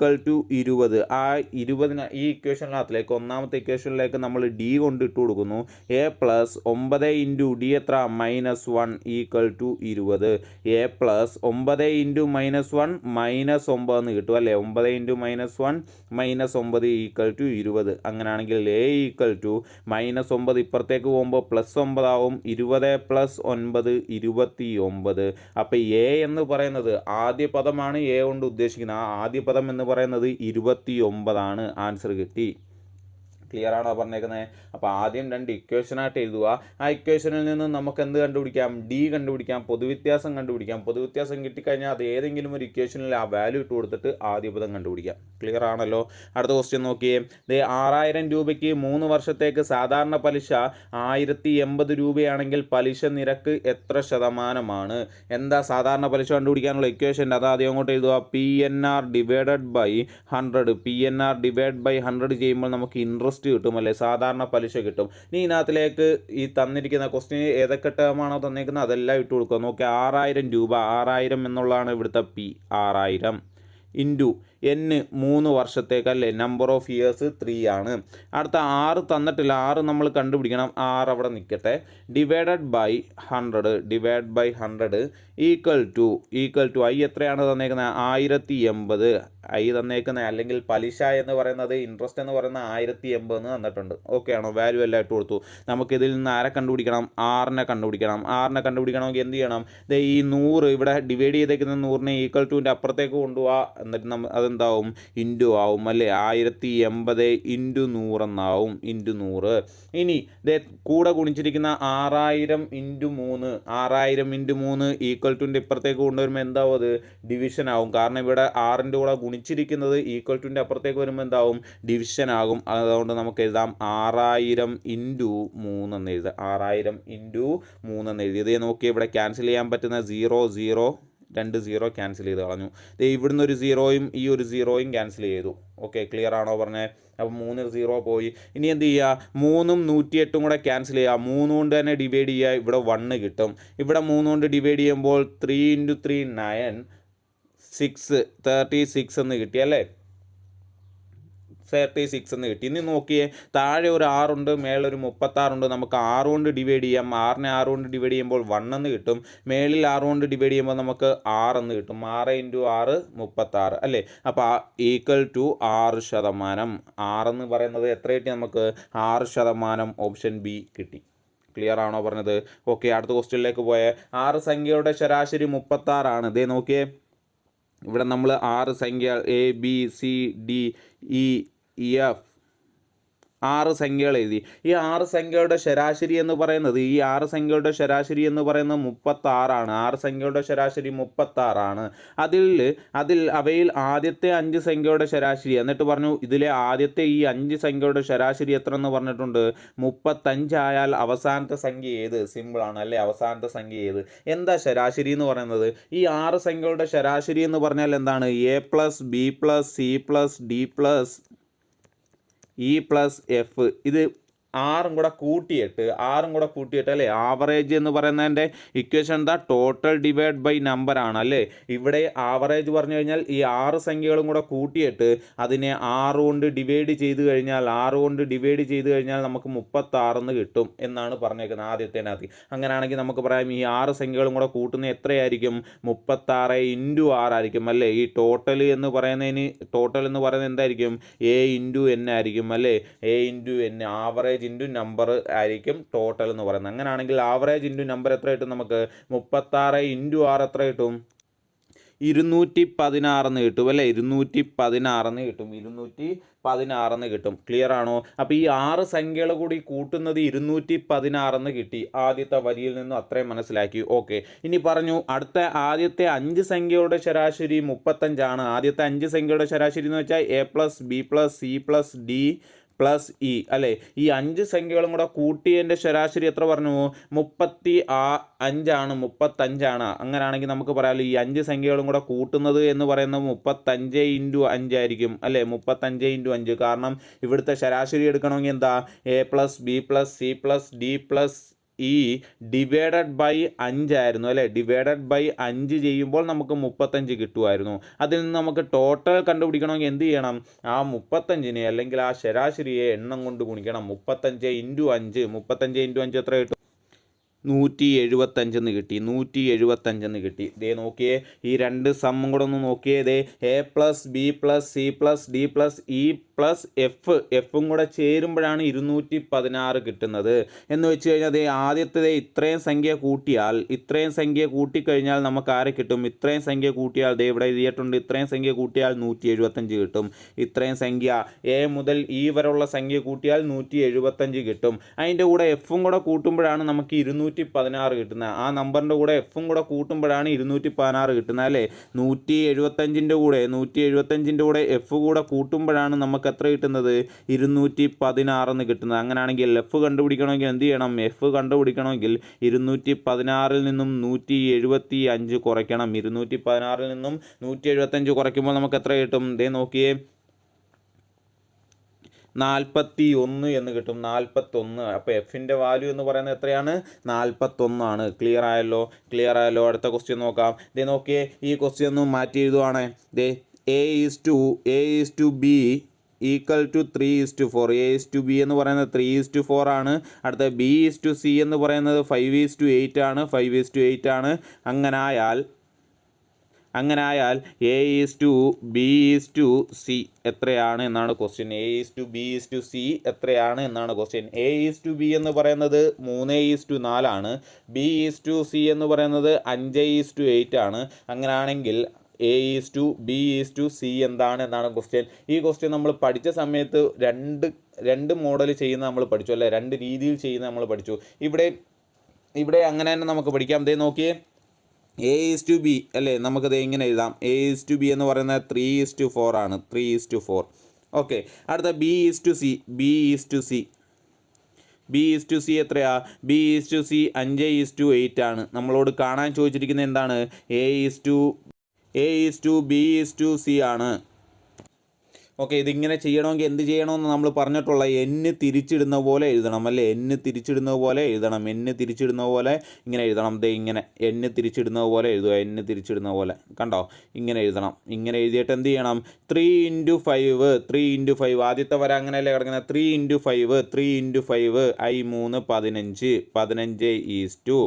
= 20. ആ 20 ഈ ഇക്വേഷനിനകത്തിലേക്ക്, 1ാമത്തെ ഇക്വേഷനിലേക്ക് നമ്മൾ ഡി കൊണ്ട് ഇട്ട് കൊടുക്കുന്നു. a+9 × d എത്ര, -1 = 20. a+9 × -1 -9 എന്ന് കിട്ടും അല്ലേ. 9 × -1 -9 = 20. അങ്ങനെയാണെങ്കിൽ a = -9 ഇപ്പുറത്തേക്ക് പോകുമ്പോൾ +9 ആവും. 20 + 9 29. അപ്പോൾ a എന്ന് പറയുന്നത് ആദ്യ പദമാണ് a കൊണ്ട് ഉദ്ദേശിക്കുന്നത്. ആ ആദ്യ പദം എന്ന് പറയുന്നത് 29 ആണ്. ആൻസർ കിട്ടി. ക്ലിയർ ആണോ പറഞ്ഞേക്കുന്നത്? അപ്പോൾ ആദ്യം 2 ഇക്വേഷനായിട്ട് എഴുതുക. ആ ഇക്വേഷനിൽ നിന്ന് നമുക്ക് എന്ത് കണ്ടുപിടിക്കാം? ഡി കണ്ടുപിടിക്കാം, പൊതുവ്യത്യാസം കണ്ടുപിടിക്കാം. പൊതുവ്യത്യാസം കിട്ടിക്കഴിഞ്ഞാൽ അത് ഏതെങ്കിലും ഒരു ഇക്വേഷനിൽ ആ വാല്യൂ ഇട്ട് കൊടുത്തിട്ട് ആദ്യ പദം കണ്ടുപിടിക്കാം. ക്ലിയർ ആണല്ലോ? അടുത്ത ക്വസ്റ്റ്യൻ നോക്കിയേ. 6000 രൂപയ്ക്ക് 3 വർഷത്തേക്ക് സാധാരണ പലിശ 1080 രൂപയാണെങ്കിൽ പലിശ നിരക്ക് എത്ര ശതമാനമാണ്? എന്താ സാധാരണ പലിശ കണ്ടുപിടിക്കാനുള്ള ഇക്വേഷൻ? അത് ആദ്യം അങ്ങോട്ട് എഴുതുക. PNR divided by 100. PNR divide by 100 ചെയ്യുമ്പോൾ നമുക്ക് ഇൻട്രസ്റ്റ് കിട്ടും അല്ലേ, സാധാരണ പലിശ കിട്ടും. ഇനി ഇതിനകത്തിലേക്ക് ഈ തന്നിരിക്കുന്ന ക്വസ്റ്റ്യൻ ഏതൊക്കെ ടേമാണോ തന്നിരിക്കുന്നത് അതെല്ലാം ഇട്ട് കൊടുക്കുക. നോക്കി 6000 രൂപ, 6000 എന്നുള്ളതാണ് ഇവിടുത്തെ പി, 6000 ഇൻറ്റു N 3 വർഷത്തേക്കല്ലേ, നമ്പർ ഓഫ് ഇയേഴ്സ് 3 ആണ്. അടുത്ത 6 തന്നിട്ടില്ല, 6 നമ്മൾ കണ്ടുപിടിക്കണം. 6 അവിടെ നിൽക്കട്ടെ. Divided by 100, divide by 100 equal to I എത്രയാണ് തന്നേക്കുന്നത്? 1080 ഐ തന്നേക്കുന്നത്, അല്ലെങ്കിൽ പലിശ എന്ന് പറയുന്നത്, ഇൻട്രസ്റ്റ് എന്ന് പറയുന്നത് 1080 എന്ന് തന്നിട്ടുണ്ട്. ഓക്കെ ആണോ? വാല്യൂ എല്ലാം ഇട്ട് കൊടുത്തു. നമുക്കിതിൽ നിന്ന് ആരെ കണ്ടുപിടിക്കണം? 6നെ കണ്ടുപിടിക്കണം. 6നെ കണ്ടുപിടിക്കണമെങ്കിൽ എന്ത് ചെയ്യണം? ഈ 100 ഇവിടെ ഡിവൈഡ് ചെയ്തേക്കുന്ന 100നെ ഈക്വൽ ടുവിൻ്റെ അപ്പുറത്തേക്ക് കൊണ്ടുപോവുക. എന്നിട്ട് അതെന്താവും? ഇൻറ്റു ആവും അല്ലേ, 1080 ഇൻറ്റു 100 എന്നാവും, ഇൻറ്റു 100. ഇനി കൂടെ ഗുണിച്ചിരിക്കുന്ന 6000 ഇൻറ്റു 3, 6000 ഇൻറ്റു 3 ഈക്വൽ ടുവിൻ്റെ ഇപ്പുറത്തേക്ക് കൊണ്ടുവരുമ്പോൾ എന്താവും? അത് ഡിവിഷൻ ആവും. കാരണം ഇവിടെ 6ൻ്റെ കൂടെ ഗുണിച്ചിരിക്കുന്നത് ഈക്വൽ ടുവിൻ്റെ അപ്പുറത്തേക്ക് വരുമ്പോൾ എന്താവും? ഡിവിഷൻ ആകും. അതുകൊണ്ട് നമുക്ക് എഴുതാം 6000 ഇൻറ്റു 3 എന്ന് എഴുതാം. 6000 ഇൻറ്റു 3 എന്ന് എഴുതി. ഇതേ നോക്കി ഇവിടെ ക്യാൻസൽ ചെയ്യാൻ പറ്റുന്ന 0 0 2 0 ക്യാൻസൽ ചെയ്ത് കളഞ്ഞു. ഇവിടുന്ന് ഒരു 0യും ഈ ഒരു 0യും ക്യാൻസൽ ചെയ്തു. ഓക്കെ, ക്ലിയർ ആണോ പറഞ്ഞത്? അപ്പോൾ 3 0 പോയി. ഇനി എന്ത് ചെയ്യുക? 3ഉം 108ഉം കൂടെ ക്യാൻസൽ ചെയ്യുക. 3 കൊണ്ട് തന്നെ ഡിവൈഡ് ചെയ്യുക, ഇവിടെ 1 കിട്ടും. ഇവിടെ 3 കൊണ്ട് ഡിവൈഡ് ചെയ്യുമ്പോൾ 3 × 3 9 6 36 എന്ന് കിട്ടി അല്ലേ, 36 എന്ന് കിട്ടി. ഇനി നോക്കിയേ, താഴെ ഒരു 6 ഉണ്ട്, മേളൊരു 36 ഉണ്ട്. നമുക്ക് 6 കൊണ്ട് ഡിവൈഡ് ചെയ്യാം. 6നെ 6 കൊണ്ട് ഡിവൈഡ് ചെയ്യുമ്പോൾ 1 എന്ന് കിട്ടും. മേളിൽ 6 കൊണ്ട് ഡിവൈഡ് ചെയ്യുമ്പോൾ നമുക്ക് 6 എന്ന് കിട്ടും. 6 × 6 36 അല്ലേ. അപ്പോൾ ഈക്വൽ ടു 6%. 6 എന്ന് പറയുന്നത് എത്ര കിട്ടി നമുക്ക്? 6%. ഓപ്ഷൻ ബി കിട്ടി. ക്ലിയർ ആണോ പറഞ്ഞത്? ഓക്കെ, അടുത്ത ക്വസ്റ്റ്യനിലേക്ക് പോയേ. 6 സംഖ്യയുടെ ശരാശരി 36 ആണ്. ഇതേ നോക്കിയേ, ഇവിടെ നമ്മൾ 6 സംഖ്യ ABCDEF 6 സംഖ്യകൾ എഴുതി. ഈ 6 സംഖ്യകളുടെ ശരാശരി എന്ന് പറയുന്നത് 36 ആണ്. 6 സംഖ്യകളുടെ ശരാശരി 36 ആണ്. അതിൽ അവയിൽ ആദ്യത്തെ 5 സംഖ്യയുടെ ശരാശരി, എന്നിട്ട് പറഞ്ഞു ഇതിലെ ആദ്യത്തെ ഈ 5 സംഖ്യയുടെ ശരാശരി എത്ര എന്ന് പറഞ്ഞിട്ടുണ്ട്? 35 ആയാൽ അവസാനത്തെ സംഖ്യ ഏത്? സിമ്പിളാണ് അല്ലേ, അവസാനത്തെ സംഖ്യ ഏത്? എന്താ ശരാശരി എന്ന് പറയുന്നത്? ഈ 6 സംഖ്യകളുടെ ശരാശരി എന്ന് പറഞ്ഞാൽ എന്താണ്? A + B + C + D + E + F. ഇത് 6ഉം കൂടെ കൂട്ടിയിട്ട് അല്ലേ, ആവറേജ് എന്ന് പറയുന്നതിൻ്റെ ഇക്വേഷൻ എന്താ? ടോട്ടൽ ഡിവൈഡ് ബൈ നമ്പർ ആണ് അല്ലേ. ഇവിടെ ആവറേജ് പറഞ്ഞു കഴിഞ്ഞാൽ ഈ 6 സംഖ്യകളും കൂടെ കൂട്ടിയിട്ട് അതിനെ 6 കൊണ്ട് ഡിവൈഡ് ചെയ്ത് കഴിഞ്ഞാൽ നമുക്ക് 36 എന്ന് കിട്ടും എന്നാണ് പറഞ്ഞേക്കുന്നത് ആദ്യത്തേനകത്ത്. അങ്ങനെയാണെങ്കിൽ നമുക്ക് പറയാം ഈ 6 സംഖ്യകളും കൂടെ കൂട്ടുന്നത് എത്രയായിരിക്കും? 36 × 6 ആയിരിക്കും അല്ലേ. ഈ ടോട്ടൽ എന്ന് പറയുന്നത് എന്തായിരിക്കും? A × N ആയിരിക്കും അല്ലേ. A × N, average into number ആയിരിക്കും ടോട്ടൽ എന്ന് പറയുന്നത്. അങ്ങനെയാണെങ്കിൽ ആവറേജ് ഇൻറ്റു നമ്പർ എത്ര കിട്ടും നമുക്ക്? 36 × 6 എത്ര കിട്ടും? 216 എന്ന് കിട്ടും അല്ലേ. 216 എന്ന് കിട്ടും. ക്ലിയർ ആണോ? അപ്പോൾ ഈ 6 സംഖ്യകൾ കൂടി കൂട്ടുന്നത് 216 എന്ന് കിട്ടി. ആദ്യത്തെ വരിയിൽ നിന്നും അത്രയും മനസ്സിലാക്കി. ഓക്കെ, ഇനി പറഞ്ഞു ആദ്യത്തെ 5 സംഖ്യയുടെ ശരാശരി 35 ആണ്. ആദ്യത്തെ 5 സംഖ്യയുടെ ശരാശരി എന്ന് വെച്ചാൽ A + B + C + D + E അല്ലേ. ഈ 5 സംഖ്യകളും കൂടെ കൂട്ടിയതിൻ്റെ ശരാശരി എത്ര പറഞ്ഞു? 35 ആണ്. അങ്ങനെയാണെങ്കിൽ നമുക്ക് പറയാമല്ലോ ഈ 5 സംഖ്യകളും കൂടെ കൂട്ടുന്നത് എന്ന് പറയുന്നത് 35 × 5 ആയിരിക്കും അല്ലേ. 35 × 5, കാരണം ഇവിടുത്തെ ശരാശരി എടുക്കണമെങ്കിൽ എന്താ? A + B + C + D + E divided by 5 ആയിരുന്നു അല്ലേ. ഡിവൈഡഡ് ബൈ 5 ചെയ്യുമ്പോൾ നമുക്ക് 35 കിട്ടുമായിരുന്നു. അതിൽ നിന്ന് നമുക്ക് ടോട്ടൽ കണ്ടുപിടിക്കണമെങ്കിൽ എന്ത് ചെയ്യണം? ആ 35നെ അല്ലെങ്കിൽ ആ ശരാശരിയെ എണ്ണം കൊണ്ട് ഗുണിക്കണം. 35 × 5 എത്ര കിട്ടും? 175 എന്ന് കിട്ടി. 175 എന്ന് കിട്ടി. ദേ നോക്കിയേ, ഈ 2 സമ്മും കൂടെ ഒന്ന് നോക്കിയേ. A + B + C + D + E plus എഫും കൂടെ ചേരുമ്പോഴാണ് 216 കിട്ടുന്നത്. എന്ന് വെച്ച് കഴിഞ്ഞാൽ ആദ്യത്തെ ഇത്രയും സംഖ്യ കൂട്ടിക്കഴിഞ്ഞാൽ നമുക്ക് ആരെ കിട്ടും? ഇത്രയും സംഖ്യ കൂട്ടിയാൽ ഇവിടെ എഴുതിയിട്ടുണ്ട്, ഇത്രയും സംഖ്യ കൂട്ടിയാൽ 175 കിട്ടും. ഇത്രയും സംഖ്യ എ മുതൽ ഇ വരെയുള്ള സംഖ്യ കൂട്ടിയാൽ 175 കിട്ടും. അതിൻ്റെ കൂടെ എഫും കൂടെ കൂട്ടുമ്പോഴാണ് നമുക്ക് 216 കിട്ടുന്നത്. ആ നമ്പറിൻ്റെ കൂടെ എഫും കൂടെ കൂട്ടുമ്പോഴാണ് 216 കിട്ടുന്നത് അല്ലേ. 175ൻ്റെ കൂടെ എഫ് കൂടെ കൂട്ടുമ്പോഴാണ് നമുക്ക് എത്ര കിട്ടുന്നത്? 216 കിട്ടുന്നത്. അങ്ങനെയാണെങ്കിൽ എഫ് കണ്ടുപിടിക്കണമെങ്കിൽ എന്ത് ചെയ്യണം? എഫ് കണ്ടുപിടിക്കണമെങ്കിൽ 216 നിന്നും 175 കുറയ്ക്കണം. 216 നിന്നും 175 കുറയ്ക്കുമ്പോൾ നമുക്ക് എത്ര കിട്ടും? നോക്കിയേ, 41 എന്ന് കിട്ടും. 41. അപ്പോൾ എഫിൻ്റെ വാല്യൂ എന്ന് പറയുന്നത് എത്രയാണ്? 41 ആണ്. ക്ലിയർ ആയല്ലോ? അടുത്ത ക്വസ്റ്റ്യൻ നോക്കാം. നോക്കിയേ, ഈ ക്വസ്റ്റ്യൻ ഒന്ന് മാറ്റി എഴുതുവാണേ. A:B equal to 3:4. A:B എന്ന് പറയുന്നത് 3:4 ആണ്. അടുത്ത B:C എന്ന് പറയുന്നത് 5:8 ആണ്. 5:8 ആണ്. അങ്ങനായാൽ A:B:C എത്രയാണ് എന്നാണ് ക്വസ്റ്റ്യൻ. A:B:C എത്രയാണ് എന്നാണ് ക്വസ്റ്റ്യൻ. A:B എന്ന് പറയുന്നത് 3:4 ആണ്. B:C എന്ന് പറയുന്നത് 5:8 ആണ്. അങ്ങനെയാണെങ്കിൽ A:B:C എന്താണ് എന്നാണ് ക്വസ്റ്റ്യൻ. ഈ ക്വസ്റ്റ്യൻ നമ്മൾ പഠിച്ച സമയത്ത് രണ്ട് മോഡൽ ചെയ്യുന്ന നമ്മൾ പഠിച്ചു അല്ലേ, 2 രീതിയിൽ ചെയ്യുന്ന നമ്മൾ പഠിച്ചു. ഇവിടെ അങ്ങനെ തന്നെ നമുക്ക് പഠിക്കാം. നോക്കിയേ, A:B അല്ലേ, നമുക്കത് എങ്ങനെ എഴുതാം? A:B എന്ന് പറയുന്നത് 3:4 ആണ്. 3:4. ഓക്കെ. അടുത്ത B:C എത്രയാ? B:C 5:8 ആണ്. നമ്മളോട് കാണാൻ ചോദിച്ചിരിക്കുന്നത് എന്താണ്? A:B:C ആണ്. ഓക്കെ. ഇതിങ്ങനെ ചെയ്യണമെങ്കിൽ എന്ത് ചെയ്യണമെന്ന് നമ്മൾ പറഞ്ഞിട്ടുള്ള n തിരിച്ചിടുന്ന പോലെ എഴുതണം അല്ലേ. n തിരിച്ചിടുന്ന പോലെ ഇങ്ങനെ എഴുതണം. ഇങ്ങനെ n തിരിച്ചിടുന്ന പോലെ എഴുതുക. n തിരിച്ചിടുന്ന പോലെ കണ്ടോ, ഇങ്ങനെ എഴുതണം. ഇങ്ങനെ എഴുതിയിട്ട് എന്ത് ചെയ്യണം? 3 × 5 ആദ്യത്തെ വര അങ്ങനെയല്ലേ കിടക്കുന്നത്. 3 × 5 I 3 15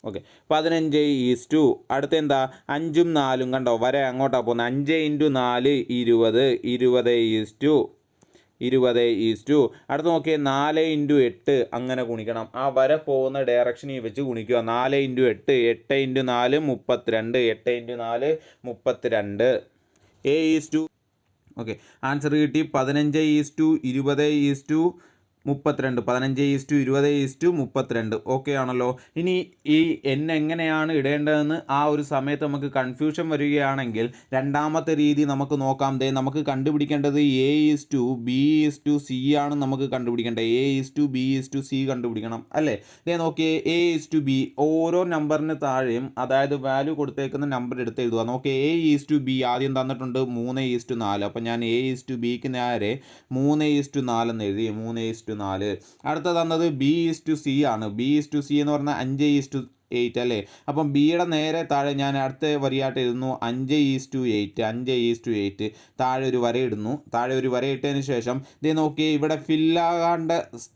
ഓക്കെ 15:. അടുത്ത എന്താ? 5ഉം 4ഉം കണ്ടോ, വര അങ്ങോട്ടാണ് പോകുന്നത്. 5 × 4 20:20. അടുത്ത് നോക്കിയാൽ 4 × 8 അങ്ങനെ ഗുണിക്കണം. ആ വര പോകുന്ന ഡയറക്ഷനിൽ വെച്ച് ഗുണിക്കുക. 4 × 8 8 × 4 32. 8 × 4 32. ഓക്കെ. ആൻസർ കിട്ടി 15:20:32. 15:20:32. ഓക്കെ ആണല്ലോ. ഇനി ഈ n എങ്ങനെയാണ് ഇടേണ്ടതെന്ന് ആ ഒരു സമയത്ത് നമുക്ക് കൺഫ്യൂഷൻ വരികയാണെങ്കിൽ രണ്ടാമത്തെ രീതി നമുക്ക് നോക്കാം. നമുക്ക് കണ്ടുപിടിക്കേണ്ടത് A:B:C ആണ്. നമുക്ക് കണ്ടുപിടിക്കേണ്ടത് A:B:C കണ്ടുപിടിക്കണം അല്ലേ. നോക്കിയേ, A:B ഓരോ നമ്പറിന് താഴെയും അതായത് വാല്യൂ കൊടുത്തേക്കുന്ന നമ്പർ എടുത്ത് എഴുതുക. നോക്കിയേ, A:B ആദ്യം തന്നിട്ടുണ്ട് 3:4. അപ്പം ഞാൻ A:Bക്ക് നേരെ 3:4 എന്ന് എഴുതി. 3:4. അടുത്ത തന്നത് B:C ആണ്. B:C എന്ന് പറഞ്ഞാൽ 5:8 അല്ലേ. അപ്പം ബിയുടെ നേരെ താഴെ ഞാൻ അടുത്ത വരിയായിട്ട് എഴുതുന്നു 5:8. താഴെ ഒരു വര ഇടുന്നു. താഴെ ഒരു വര ഇട്ടതിന് ശേഷം നോക്കിയേ, ഇവിടെ ഫില്ലാകേണ്ട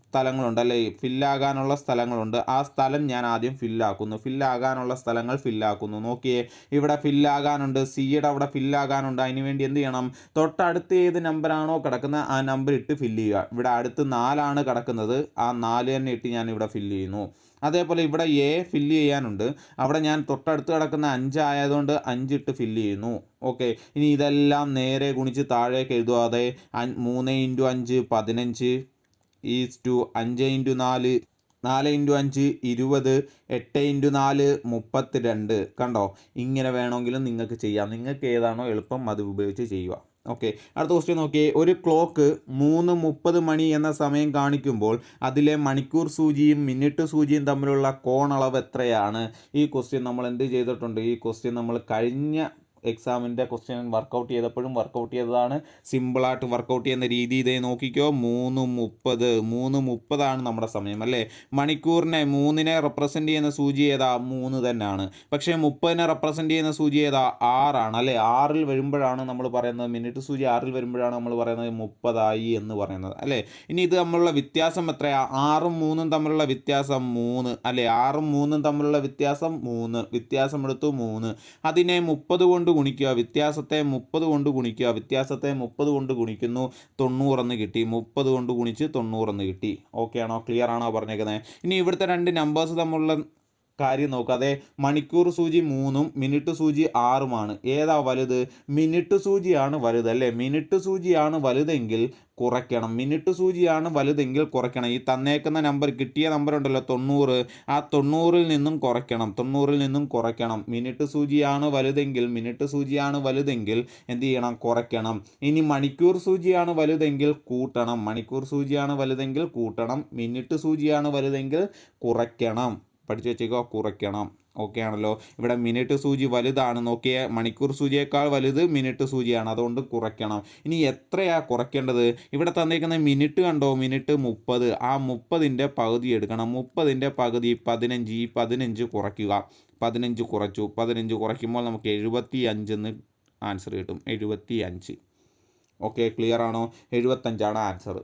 സ്ഥലങ്ങളുണ്ട് അല്ലേ. ഫില്ലാകാനുള്ള സ്ഥലങ്ങളുണ്ട്. ആ സ്ഥലം ഞാൻ ആദ്യം ഫില്ലാകാനുള്ള സ്ഥലങ്ങൾ ഫില്ലാക്കുന്നു. നോക്കിയേ, ഇവിടെ ഫില്ലാകാനുണ്ട്. സിയുടെ അവിടെ ഫില്ലാകാനുണ്ട്. അതിന് വേണ്ടി എന്ത് ചെയ്യണം? തൊട്ടടുത്ത് ഏത് നമ്പറാണോ കിടക്കുന്നത് ആ നമ്പർ ഇട്ട് ഫില്ല് ചെയ്യുക. ഇവിടെ അടുത്ത് 4 ആണ് കിടക്കുന്നത്. ആ 4 തന്നെ ഇട്ട് ഞാൻ ഇവിടെ ഫില്ല് ചെയ്യുന്നു. അതേപോലെ ഇവിടെ എ ഫില്ല് ചെയ്യാനുണ്ട്. അവിടെ ഞാൻ തൊട്ടടുത്ത് കിടക്കുന്ന 5 ആയതുകൊണ്ട് 5 ഇട്ട് ഫില്ല് ചെയ്യുന്നു. ഓക്കെ. ഇനി ഇതെല്ലാം നേരെ ഗുണിച്ച് താഴേക്ക് എഴുതുക. 3 × 5 15 5 × 4 4 × 5 20 8 × 4 32. കണ്ടോ, ഇങ്ങനെ വേണമെങ്കിലും നിങ്ങൾക്ക് ചെയ്യാം. നിങ്ങൾക്ക് ഏതാണോ എളുപ്പം അത് ഉപയോഗിച്ച് ചെയ്യുക. ഓക്കെ. അടുത്ത ക്വസ്റ്റ്യൻ നോക്കിയേ, ഒരു ക്ലോക്ക് 3:30 മണി എന്ന സമയം കാണിക്കുമ്പോൾ അതിലെ മണിക്കൂർ സൂചിയും മിനിറ്റ് സൂചിയും തമ്മിലുള്ള കോണളവ് എത്രയാണ്? ഈ ക്വസ്റ്റ്യൻ നമ്മൾ എന്ത് ചെയ്തിട്ടുണ്ട്? ഈ ക്വസ്റ്റ്യൻ നമ്മൾ കഴിഞ്ഞ എക്സാമിൻ്റെ ക്വസ്റ്റ്യൻ വർക്കൗട്ട് ചെയ്തപ്പോഴും വർക്കൗട്ട് ചെയ്തതാണ്. സിമ്പിളായിട്ട് വർക്കൗട്ട് ചെയ്യുന്ന രീതി ഇതേ നോക്കിക്കോ. 3:30 നമ്മുടെ സമയം അല്ലേ. മണിക്കൂറിനെ 3നെ റെപ്രസെൻറ്റ് ചെയ്യുന്ന സൂചി ഏതാ? 3 തന്നെയാണ്. പക്ഷേ 30നെ റെപ്രസെൻറ്റ് ചെയ്യുന്ന സൂചി ഏതാ? 6 ആണ് അല്ലേ. 6ൽ വരുമ്പോഴാണ് നമ്മൾ പറയുന്നത്, മിനിറ്റ് സൂചി 6ൽ വരുമ്പോഴാണ് നമ്മൾ പറയുന്നത് 30 എന്ന് പറയുന്നത് അല്ലേ. ഇനി ഇത് തമ്മിലുള്ള വ്യത്യാസം എത്രയാണ്? 6ഉം 3ഉം തമ്മിലുള്ള വ്യത്യാസം 3 അല്ലേ. 6ഉം 3ഉം തമ്മിലുള്ള വ്യത്യാസം 3. വ്യത്യാസം എടുത്തു 3. അതിനെ 30 കൊണ്ട് ഗുണിക്കുക. വ്യത്യാസത്തെ 30 കൊണ്ട് ഗുണിക്കുക. വ്യത്യാസത്തെ 30 കൊണ്ട് ഗുണിക്കുന്നു, 90 എന്ന് കിട്ടി. 30 കൊണ്ട് ഗുണിച്ച് 90 എന്ന് കിട്ടി. ഓക്കെ ആണോ? ക്ലിയർ ആണോ പറഞ്ഞേക്കുന്നത്? ഇനി ഇവിടുത്തെ രണ്ട് നമ്പേഴ്സ് തമ്മിലുള്ള കാര്യം നോക്കാതെ, മണിക്കൂർ സൂചി 3ഉം മിനിറ്റ് സൂചി 6ഉമാണ്. ഏതാ വലുത്? മിനിറ്റ് സൂചിയാണ് വലുത് അല്ലേ. മിനിറ്റ് സൂചിയാണ് വലുതെങ്കിൽ കുറയ്ക്കണം. മിനിറ്റ് സൂചിയാണ് വലുതെങ്കിൽ കുറയ്ക്കണം. ഈ തന്നേക്കുന്ന നമ്പർ, കിട്ടിയ നമ്പർ ഉണ്ടല്ലോ 90, ആ 90ൽ നിന്നും കുറയ്ക്കണം. 90ൽ നിന്നും കുറയ്ക്കണം. മിനിറ്റ് സൂചിയാണ് വലുതെങ്കിൽ എന്ത് ചെയ്യണം? കുറയ്ക്കണം. ഇനി മണിക്കൂർ സൂചിയാണ് വലുതെങ്കിൽ കൂട്ടണം. മണിക്കൂർ സൂചിയാണ് വലുതെങ്കിൽ കൂട്ടണം. മിനിറ്റ് സൂചിയാണ് വലുതെങ്കിൽ കുറയ്ക്കണം. പഠിച്ചു വെച്ചേക്കോ, കുറയ്ക്കണം. ഓക്കെ ആണല്ലോ. ഇവിടെ മിനിറ്റ് സൂചി വലുതാണ്, നോക്കിയേ. മണിക്കൂർ സൂചിയേക്കാൾ വലുത് മിനിറ്റ് സൂചിയാണ്, അതുകൊണ്ട് കുറയ്ക്കണം. ഇനി എത്രയാണ് കുറയ്ക്കേണ്ടത്? ഇവിടെ തന്നിരിക്കുന്ന മിനിറ്റ് കണ്ടോ, മിനിറ്റ് 30. ആ 30ൻ്റെ പകുതി എടുക്കണം. 30ൻ്റെ പകുതി 15. ഈ 15 കുറയ്ക്കുക. 15 കുറച്ചു. 15 കുറയ്ക്കുമ്പോൾ നമുക്ക് 75 എന്ന് ആൻസർ കിട്ടും. 75. ഓക്കെ, ക്ലിയർ ആണോ? 75 ആൻസർ.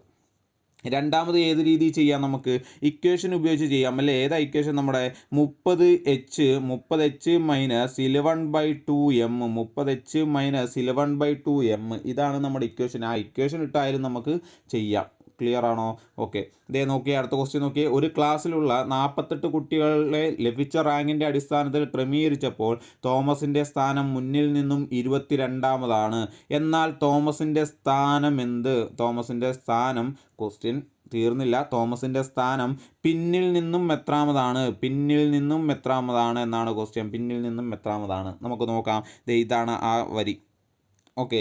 രണ്ടാമത് ഏത് രീതി ചെയ്യാം? നമുക്ക് ഇക്വേഷൻ ഉപയോഗിച്ച് ചെയ്യാം അല്ലേ. ഏതാ ഇക്വേഷൻ? നമ്മുടെ 30h minus 11/2m 30h minus 11/2m ഇതാണ് നമ്മുടെ ഇക്വേഷൻ. ആ ഇക്വേഷൻ ഇട്ടായാലും നമുക്ക് ചെയ്യാം. ക്ലിയർ ആണോ? ഓക്കെ, ഇതേ നോക്കിയേ. അടുത്ത ക്വസ്റ്റ്യൻ നോക്കിയേ. ഒരു ക്ലാസ്സിലുള്ള 48 കുട്ടികളെ ലഭിച്ച റാങ്കിൻ്റെ അടിസ്ഥാനത്തിൽ ക്രമീകരിച്ചപ്പോൾ തോമസിൻ്റെ സ്ഥാനം മുന്നിൽ നിന്നും 22ാമതാണ്. എന്നാൽ തോമസിൻ്റെ സ്ഥാനം എന്ത്? തോമസിൻ്റെ സ്ഥാനം, ക്വസ്റ്റ്യൻ തീർന്നില്ല. തോമസിൻ്റെ സ്ഥാനം പിന്നിൽ നിന്നും എത്രാമതാണ്? പിന്നിൽ നിന്നും എത്രാമതാണ് എന്നാണ് ക്വസ്റ്റ്യൻ. പിന്നിൽ നിന്നും എത്രാമതാണ് നമുക്ക് നോക്കാം. ഇതാണ് ആ വരി. ഓക്കെ,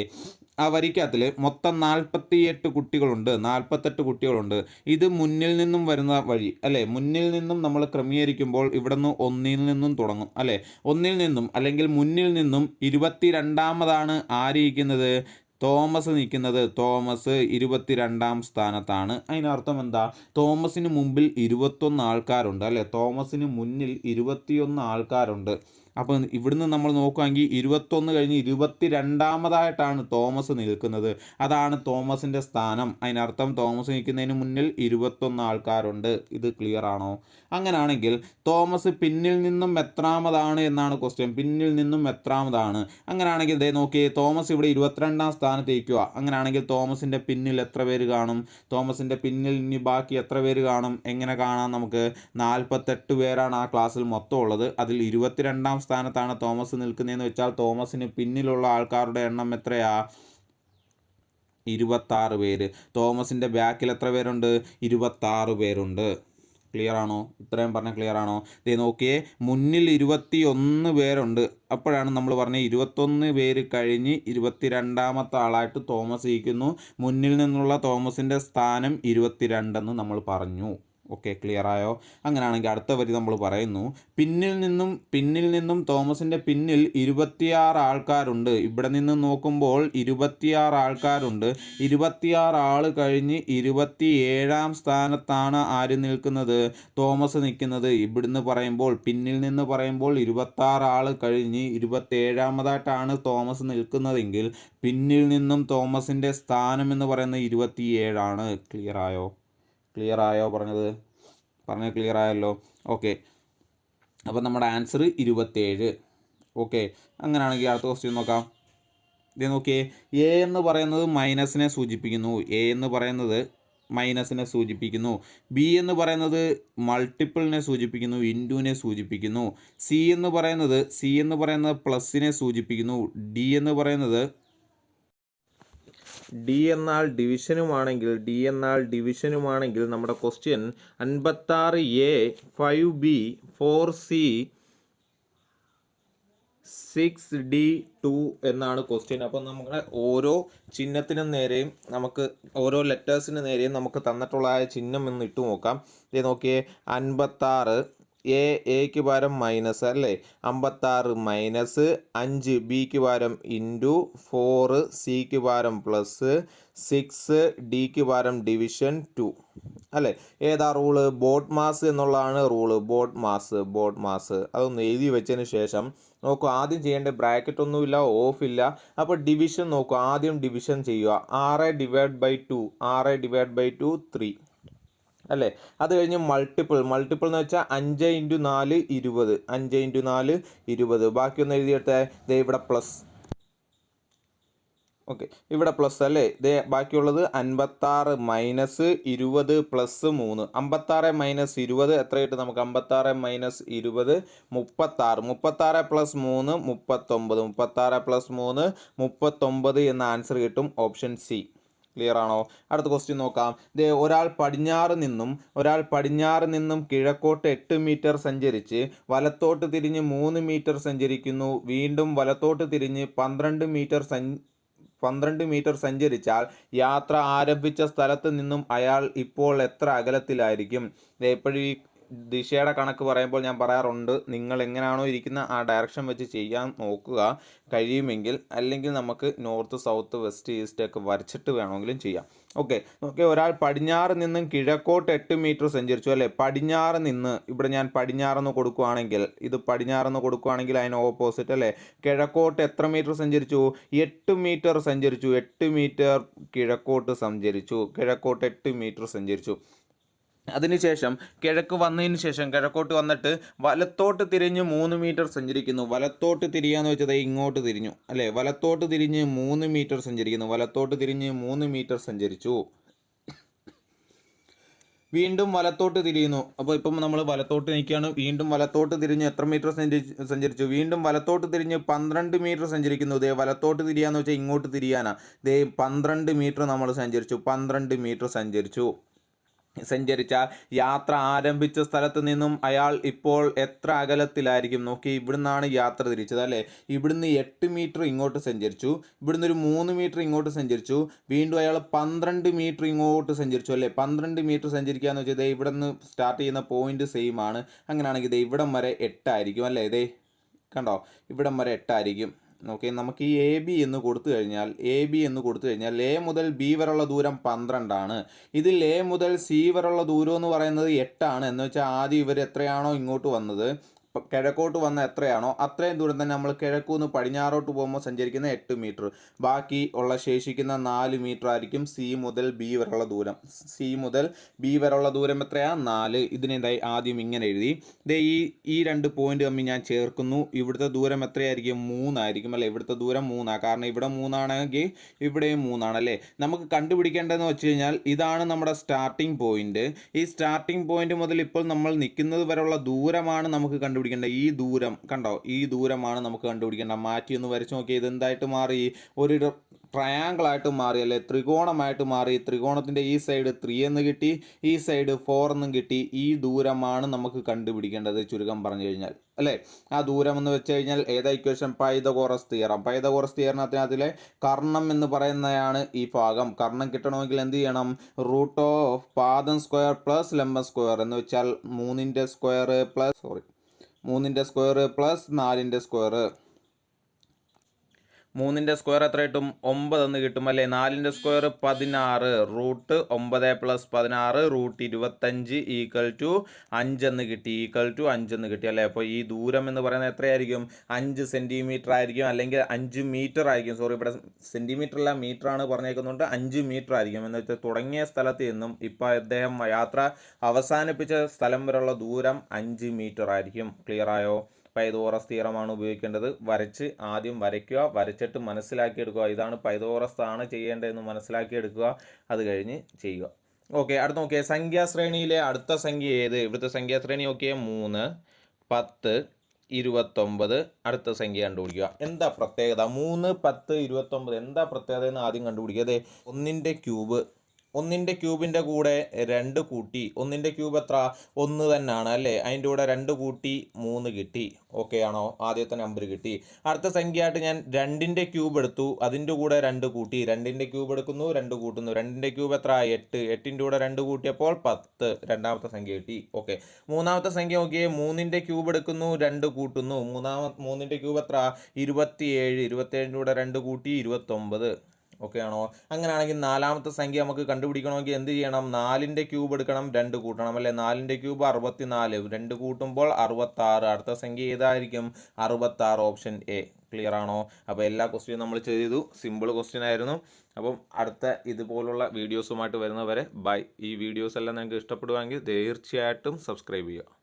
ആ വരിക്കകത്തിൽ മൊത്തം 48 കുട്ടികളുണ്ട്. 48 കുട്ടികളുണ്ട്. ഇത് മുന്നിൽ നിന്നും വരുന്ന വഴി അല്ലേ. മുന്നിൽ നിന്നും നമ്മൾ ക്രമീകരിക്കുമ്പോൾ ഇവിടെ നിന്ന് 1ൽ നിന്നും തുടങ്ങും അല്ലേ. 1ൽ നിന്നും അല്ലെങ്കിൽ മുന്നിൽ നിന്നും 22ാമതാണ് ആരിയിരിക്കുന്നത്? തോമസ് നിൽക്കുന്നത്. തോമസ് 22ാം സ്ഥാനത്താണ്. അതിനർത്ഥം എന്താ? തോമസിന് മുമ്പിൽ 21 ആൾക്കാരുണ്ട് അല്ലേ. തോമസിന് മുന്നിൽ 21 ആൾക്കാരുണ്ട്. അപ്പോൾ ഇവിടുന്ന് നമ്മൾ നോക്കുകയാണെങ്കിൽ 21 കഴിഞ്ഞ് 22ാമതായിട്ടാണ് തോമസ് നിൽക്കുന്നത്. അതാണ് തോമസിൻ്റെ സ്ഥാനം. അതിനർത്ഥം തോമസ് നിൽക്കുന്നതിന് മുന്നിൽ 21 ആൾക്കാരുണ്ട്. ഇത് ക്ലിയർ ആണോ? അങ്ങനെയാണെങ്കിൽ തോമസ് പിന്നിൽ നിന്നും എത്രാമതാണ് എന്നാണ് ക്വസ്റ്റ്യൻ. പിന്നിൽ നിന്നും എത്രാമതാണ്? അങ്ങനെയാണെങ്കിൽ ഇതേ നോക്കിയേ. തോമസ് ഇവിടെ 22ാം സ്ഥാനത്ത് ഇരിക്കുക. അങ്ങനെയാണെങ്കിൽ തോമസിൻ്റെ പിന്നിൽ എത്ര പേര് കാണും? തോമസിൻ്റെ പിന്നിൽ ഇനി ബാക്കി എത്ര പേര് കാണും? എങ്ങനെ കാണാം നമുക്ക്? 48 പേരാണ് ആ ക്ലാസ്സിൽ മൊത്തം ഉള്ളത്. അതിൽ 22ാം സ്ഥാനത്താണ് തോമസ് നിൽക്കുന്നതെന്ന് വെച്ചാൽ തോമസിന് പിന്നിലുള്ള ആൾക്കാരുടെ എണ്ണം എത്രയാ? 26 പേര്. തോമസിൻ്റെ ബാക്കിൽ എത്ര പേരുണ്ട്? 26 പേരുണ്ട്. ക്ലിയർ ആണോ? ഇത്രയും പറഞ്ഞാൽ ക്ലിയർ ആണോ? ഇതേ നോക്കിയേ. മുന്നിൽ 21 പേരുണ്ട്. അപ്പോഴാണ് നമ്മൾ പറഞ്ഞത് 21 പേര് കഴിഞ്ഞ് 22ാമത്തെ ആളായിട്ട് തോമസ് ഇരിക്കുന്നു. മുന്നിൽ നിന്നുള്ള തോമസിൻ്റെ സ്ഥാനം 22 എന്ന് നമ്മൾ പറഞ്ഞു. ഓക്കെ, ക്ലിയർ ആയോ? അങ്ങനെയാണെങ്കിൽ അടുത്ത വരി നമ്മൾ പറയുന്നു, പിന്നിൽ നിന്നും തോമസിൻ്റെ പിന്നിൽ 26 ആൾക്കാരുണ്ട്. ഇവിടെ നിന്ന് നോക്കുമ്പോൾ 26 ആൾക്കാരുണ്ട്. 26 ആൾ കഴിഞ്ഞ് 27ാം സ്ഥാനത്താണ് ആര് നിൽക്കുന്നത്? തോമസ് നിൽക്കുന്നത്. ഇവിടുന്ന് പറയുമ്പോൾ, പിന്നിൽ നിന്ന് പറയുമ്പോൾ 26 ആൾ കഴിഞ്ഞ് 27ാമതായിട്ടാണ് തോമസ് നിൽക്കുന്നതെങ്കിൽ പിന്നിൽ നിന്നും തോമസിൻ്റെ സ്ഥാനം എന്ന് പറയുന്നത് 27 ആണ്. ക്ലിയർ ആയോ പറഞ്ഞത്? ക്ലിയർ ആയല്ലോ. ഓക്കെ, അപ്പോൾ നമ്മുടെ ആൻസർ 27. ഓക്കെ, അങ്ങനെയാണെങ്കിൽ അടുത്ത ക്വസ്റ്റ്യൻ നോക്കാം. ഇത് നോക്കിയേ. എ എന്ന് പറയുന്നത് മൈനസിനെ സൂചിപ്പിക്കുന്നു. എ എന്ന് പറയുന്നത് മൈനസിനെ സൂചിപ്പിക്കുന്നു. ബി എന്ന് പറയുന്നത് മൾട്ടിപ്പിളിനെ സൂചിപ്പിക്കുന്നു, ഇൻറ്റുവിനെ സൂചിപ്പിക്കുന്നു. സി എന്ന് പറയുന്നത് പ്ലസിനെ സൂചിപ്പിക്കുന്നു. ഡി എന്നാൽ ഡിവിഷനുമാണെങ്കിൽ നമ്മുടെ question 56A 5B 4C 6D 2 എന്നാണ് ക്വസ്റ്റ്യൻ. അപ്പം നമ്മുടെ ഓരോ ചിഹ്നത്തിനും നേരെയും ഓരോ ലെറ്റേഴ്സിന് നേരെയും നമുക്ക് തന്നിട്ടുള്ള ചിഹ്നം എന്ന് ഇട്ട് നോക്കാം. ഇത് നോക്കിയേ. 56 എക്ക് പകരം മൈനസ് അല്ലേ, 56 മൈനസ് 5 ബിക്ക് പകരം ഇൻറ്റു 4 സിക്ക് പകരം പ്ലസ് 6 ഡിക്ക് പകരം ഡിവിഷൻ 2 അല്ലേ. ഏതാ റൂള്? ബോട്ട് മാസ് എന്നുള്ളതാണ് റൂള്. ബോട്ട് മാസ് അതൊന്ന് എഴുതി വെച്ചതിന് ശേഷം നോക്കൂ, ആദ്യം ചെയ്യേണ്ട ബ്രാക്കറ്റ് ഒന്നുമില്ല, ഓഫ് ഇല്ല. അപ്പോൾ ഡിവിഷൻ നോക്കൂ, ആദ്യം ഡിവിഷൻ ചെയ്യുക. 6/2 3 അല്ലേ. അത് കഴിഞ്ഞ് മൾട്ടിപ്പിൾ എന്ന് വെച്ചാൽ 5 × 4 20, 5 × 4 20. ബാക്കിയൊന്ന് എഴുതിയെടുത്തേ. ദേ ഇവിടെ പ്ലസ്, ഓക്കെ, ഇവിടെ പ്ലസ് അല്ലേ. ദേ ബാക്കിയുള്ളത് 56 മൈനസ് 20 പ്ലസ് 3. 56 മൈനസ് 20 എത്ര കിട്ടും നമുക്ക്? 56 മൈനസ് 20 36. 36 പ്ലസ് 3 39. 36 പ്ലസ് 3 39 എന്ന ആൻസർ കിട്ടും. Option C. ക്ലിയർ ആണോ? അടുത്ത ക്വസ്റ്റ്യൻ നോക്കാം. ദേ ഒരാൾ പടിഞ്ഞാറ് നിന്നും കിഴക്കോട്ട് 8 മീറ്റർ സഞ്ചരിച്ച് വലത്തോട്ട് തിരിഞ്ഞ് 3 മീറ്റർ സഞ്ചരിക്കുന്നു. വീണ്ടും വലത്തോട്ട് തിരിഞ്ഞ് 12 മീറ്റർ സഞ്ചരിച്ചാൽ യാത്ര ആരംഭിച്ച സ്ഥലത്ത് നിന്നും അയാൾ ഇപ്പോൾ എത്ര അകലത്തിലായിരിക്കും? എപ്പോഴും ഈ ദിശയുടെ കണക്ക് പറയുമ്പോൾ ഞാൻ പറയാറുണ്ട്, നിങ്ങൾ എങ്ങനെയാണോ ഇരിക്കുന്ന ആ ഡയറക്ഷൻ വെച്ച് ചെയ്യാൻ നോക്കുക കഴിയുമെങ്കിൽ. അല്ലെങ്കിൽ നമുക്ക് നോർത്ത് സൗത്ത് വെസ്റ്റ് ഈസ്റ്റ് ഒക്കെ വരച്ചിട്ട് വേണമെങ്കിലും ചെയ്യാം. ഓക്കെ, ഒരാൾ പടിഞ്ഞാറ് നിന്നും കിഴക്കോട്ട് 8 മീറ്റർ സഞ്ചരിച്ചു അല്ലേ. പടിഞ്ഞാറ് നിന്ന്, ഇവിടെ ഞാൻ പടിഞ്ഞാറെന്ന് കൊടുക്കുകയാണെങ്കിൽ, ഇത് പടിഞ്ഞാറെന്ന് കൊടുക്കുകയാണെങ്കിൽ അതിന് ഓപ്പോസിറ്റ് അല്ലേ. കിഴക്കോട്ട് എത്ര മീറ്റർ സഞ്ചരിച്ചു? 8 മീറ്റർ സഞ്ചരിച്ചു. 8 മീറ്റർ കിഴക്കോട്ട് 8 മീറ്റർ സഞ്ചരിച്ചു. അതിനുശേഷം കിഴക്കോട്ട് വന്നിട്ട് വലത്തോട്ട് തിരിഞ്ഞ് 3 മീറ്റർ സഞ്ചരിക്കുന്നു. വലത്തോട്ട് തിരിയാന്ന് വെച്ചത് ഇങ്ങോട്ട് തിരിഞ്ഞു അല്ലേ. വലത്തോട്ട് തിരിഞ്ഞ് 3 മീറ്റർ സഞ്ചരിക്കുന്നു. വലത്തോട്ട് തിരിഞ്ഞ് 3 മീറ്റർ സഞ്ചരിച്ചു. വീണ്ടും വലത്തോട്ട് തിരിയുന്നു. അപ്പോൾ ഇപ്പം നമ്മൾ വലത്തോട്ട് നിൽക്കുകയാണ്. വീണ്ടും വലത്തോട്ട് തിരിഞ്ഞ് എത്ര മീറ്റർ സഞ്ചരിച്ചു? വീണ്ടും വലത്തോട്ട് തിരിഞ്ഞ് 12 മീറ്റർ സഞ്ചരിക്കുന്നു. ദേ വലത്തോട്ട് തിരിയാന്ന് വെച്ചാൽ ഇങ്ങോട്ട് തിരിയാനാ. ദേ 12 മീറ്റർ നമ്മൾ സഞ്ചരിച്ചു. 12 മീറ്റർ സഞ്ചരിച്ച യാത്ര ആരംഭിച്ച സ്ഥലത്ത് നിന്നും അയാൾ ഇപ്പോൾ എത്ര അകലത്തിലായിരിക്കും? നോക്കി, ഇവിടുന്നാണ് യാത്ര തിരിച്ചത് അല്ലേ. ഇവിടുന്ന് 8 മീറ്റർ ഇങ്ങോട്ട് സഞ്ചരിച്ചു. ഇവിടുന്ന് ഒരു 3 മീറ്റർ ഇങ്ങോട്ട് സഞ്ചരിച്ചു. വീണ്ടും അയാൾ 12 മീറ്റർ ഇങ്ങോട്ട് സഞ്ചരിച്ചു അല്ലേ. 12 മീറ്റർ സഞ്ചരിക്കുക എന്ന് വെച്ചാൽ ഇവിടെ നിന്ന് സ്റ്റാർട്ട് ചെയ്യുന്ന പോയിന്റ് സെയിം ആണ്. അങ്ങനെയാണെങ്കിൽ ഇതേ ഇവിടം വരെ 8 ആയിരിക്കും അല്ലേ. ഇതേ കണ്ടോ, ഇവിടം വരെ 8 ആയിരിക്കും. ഓക്കെ, നമുക്ക് ഈ എ ബി എന്ന് കൊടുത്തു കഴിഞ്ഞാൽ എ മുതൽ ബി വരെയുള്ള ദൂരം 12 ആണ്. ഇതിൽ എ മുതൽ സി വരെയുള്ള ദൂരം എന്ന് പറയുന്നത് 8 ആണ്. എന്ന് വെച്ചാൽ ആദ്യം ഇവർ എത്രയാണോ ഇങ്ങോട്ട് വന്നത്, കിഴക്കോട്ട് വന്ന എത്രയാണോ അത്രയും ദൂരം തന്നെ നമ്മൾ കിഴക്കൂന്ന് പടിഞ്ഞാറോട്ട് പോകുമ്പോൾ സഞ്ചരിക്കുന്ന 8 മീറ്റർ. ബാക്കി ഉള്ള ശേഷിക്കുന്ന 4 മീറ്റർ ആയിരിക്കും സി മുതൽ ബി വരെയുള്ള ദൂരം. എത്രയാ? 4. ഇതിനെന്തായി ആദ്യം ഇങ്ങനെ എഴുതി. ദേ ഈ 2 പോയിന്റ് തമ്മിൽ ഞാൻ ചേർക്കുന്നു. ഇവിടുത്തെ ദൂരം എത്രയായിരിക്കും? 3 ആയിരിക്കും അല്ലേ. ഇവിടുത്തെ ദൂരം 3 കാരണം ഇവിടെ 3 ആണെങ്കിൽ ഇവിടെയും 3 ആണല്ലേ. നമുക്ക് കണ്ടുപിടിക്കേണ്ടതെന്ന് വെച്ച് കഴിഞ്ഞാൽ ഇതാണ് നമ്മുടെ സ്റ്റാർട്ടിംഗ് പോയിന്റ്. ഈ സ്റ്റാർട്ടിംഗ് പോയിന്റ് മുതൽ ഇപ്പോൾ നമ്മൾ നിൽക്കുന്നത് വരെയുള്ള ദൂരമാണ് നമുക്ക് കണ്ടുപിടിക്കേണ്ട. ഈ ദൂരം കണ്ടോ, ഈ ദൂരമാണ് നമുക്ക് കണ്ടുപിടിക്കേണ്ട. മാറ്റി ഒന്ന് വരച്ച് നോക്കി. ഇത് എന്തായിട്ട് മാറി? ഒരു ട്രയാങ്കിൾ ആയിട്ട് മാറി അല്ലേ, ത്രികോണമായിട്ട് മാറി. ത്രികോണത്തിൻ്റെ ഈ സൈഡ് 3 എന്ന് കിട്ടി, ഈ സൈഡ് 4 എന്നും കിട്ടി. ഈ ദൂരമാണ് നമുക്ക് കണ്ടുപിടിക്കേണ്ടത് ചുരുക്കം പറഞ്ഞു കഴിഞ്ഞാൽ അല്ലേ. ആ ദൂരം എന്ന് വെച്ച് കഴിഞ്ഞാൽ ഏതാ ഇക്വേഷൻ? പൈതഗോറസ് തിയറത്തിലെ കർണം എന്ന് പറയുന്നതാണ് ഈ ഭാഗം. കർണം കിട്ടണമെങ്കിൽ എന്ത് ചെയ്യണം? റൂട്ട് ഓഫ് പാദം സ്ക്വയർ പ്ലസ് ലംബം സ്ക്വയർ എന്ന് വെച്ചാൽ 3ന്റെ സ്ക്വയർ പ്ലസ് 3ന്റെ സ്ക്വയർ എത്ര കിട്ടും? 9 എന്ന് കിട്ടും അല്ലേ. 4ന്റെ square 16. Root 9 plus 16 root 25 equal to 5 എന്ന് കിട്ടി. അല്ലേ. അപ്പോൾ ഈ ദൂരം എന്ന് പറയുന്നത് എത്രയായിരിക്കും? 5 സെൻറ്റിമീറ്റർ ആയിരിക്കും, അല്ലെങ്കിൽ 5 മീറ്റർ ആയിരിക്കും. സോറി, ഇവിടെ സെൻറ്റിമീറ്റർ അല്ല മീറ്റർ ആണ് പറഞ്ഞേക്കുന്നുണ്ട്. 5 മീറ്റർ ആയിരിക്കും. എന്ന് വെച്ചാൽ തുടങ്ങിയ സ്ഥലത്ത് നിന്നും ഇപ്പോൾ അദ്ദേഹം യാത്ര അവസാനിപ്പിച്ച സ്ഥലം വരെയുള്ള ദൂരം 5 മീറ്റർ ആയിരിക്കും. ക്ലിയർ ആയോ? പൈതഗോറസ് തിയറമാണ് ഉപയോഗിക്കേണ്ടത്. ആദ്യം വരയ്ക്കുക, വരച്ചിട്ട് മനസ്സിലാക്കിയെടുക്കുക. ഇതാണ് പൈതഗോറസ് ആണ് ചെയ്യേണ്ടതെന്ന് മനസ്സിലാക്കിയെടുക്കുക. അത് കഴിഞ്ഞ് ചെയ്യുക. ഓക്കെ, അടുത്ത് നോക്കിയേ. സംഖ്യാശ്രേണിയിലെ അടുത്ത സംഖ്യ ഏത്? ഇവിടുത്തെ സംഖ്യാശ്രേണി നോക്കിയേ 3, 10, 29. അടുത്ത സംഖ്യ കണ്ടുപിടിക്കുക. എന്താ പ്രത്യേകത? 3, 10, 29 എന്താ പ്രത്യേകത എന്ന് ആദ്യം കണ്ടുപിടിക്കുക. അതെ, 1ന്റെ ക്യൂബ് ഒന്നിൻ്റെ ക്യൂബിൻ്റെ കൂടെ 2 കൂട്ടി, ഒന്നിൻ്റെ ക്യൂബ് എത്ര? 1 തന്നെയാണ് അല്ലേ? അതിൻ്റെ കൂടെ 2 കൂട്ടി 3 കിട്ടി. ഓക്കെ ആണോ? ആദ്യത്തെ നമ്പർ കിട്ടി. അടുത്ത സംഖ്യയായിട്ട് ഞാൻ 2ൻ്റെ ക്യൂബ് എടുത്തു, അതിൻ്റെ കൂടെ 2 കൂട്ടി, 2ൻ്റെ ക്യൂബ് എടുക്കുന്നു, 2 കൂട്ടുന്നു, 2ൻ്റെ ക്യൂബ് എത്ര? 8, 8ൻ്റെ കൂടെ 2 കൂട്ടിയപ്പോൾ 10, രണ്ടാമത്തെ സംഖ്യ കിട്ടി. ഓക്കെ, മൂന്നാമത്തെ സംഖ്യ നോക്കിയേ, 3ൻ്റെ ക്യൂബ് എടുക്കുന്നു, 2 കൂട്ടുന്നു, 3ൻ്റെ ക്യൂബ് എത്ര? 27, 27ൻ്റെ കൂടെ 2 കൂട്ടി 29. ഓക്കെ ആണോ? അങ്ങനെയാണെങ്കിൽ നാലാമത്തെ സംഖ്യ നമുക്ക് കണ്ടുപിടിക്കണമെങ്കിൽ എന്ത് ചെയ്യണം? 4ൻ്റെ ക്യൂബ് എടുക്കണം, 2 കൂട്ടണം അല്ലേ? 4ൻ്റെ ക്യൂബ് 64, 2 കൂട്ടുമ്പോൾ 66. അടുത്ത സംഖ്യ ഏതായിരിക്കും? 66, ഓപ്ഷൻ എ. ക്ലിയർ ആണോ? അപ്പോൾ എല്ലാ ക്വസ്റ്റ്യനും നമ്മൾ ചെയ്തു, സിമ്പിൾ ക്വസ്റ്റ്യൻ ആയിരുന്നു. അപ്പം അടുത്ത ഇതുപോലുള്ള വീഡിയോസുമായിട്ട് വരുന്നവരെ ബൈ. ഈ വീഡിയോസ് എല്ലാം നിങ്ങൾക്ക് ഇഷ്ടപ്പെടുവാണെങ്കിൽ തീർച്ചയായിട്ടും സബ്സ്ക്രൈബ് ചെയ്യുക.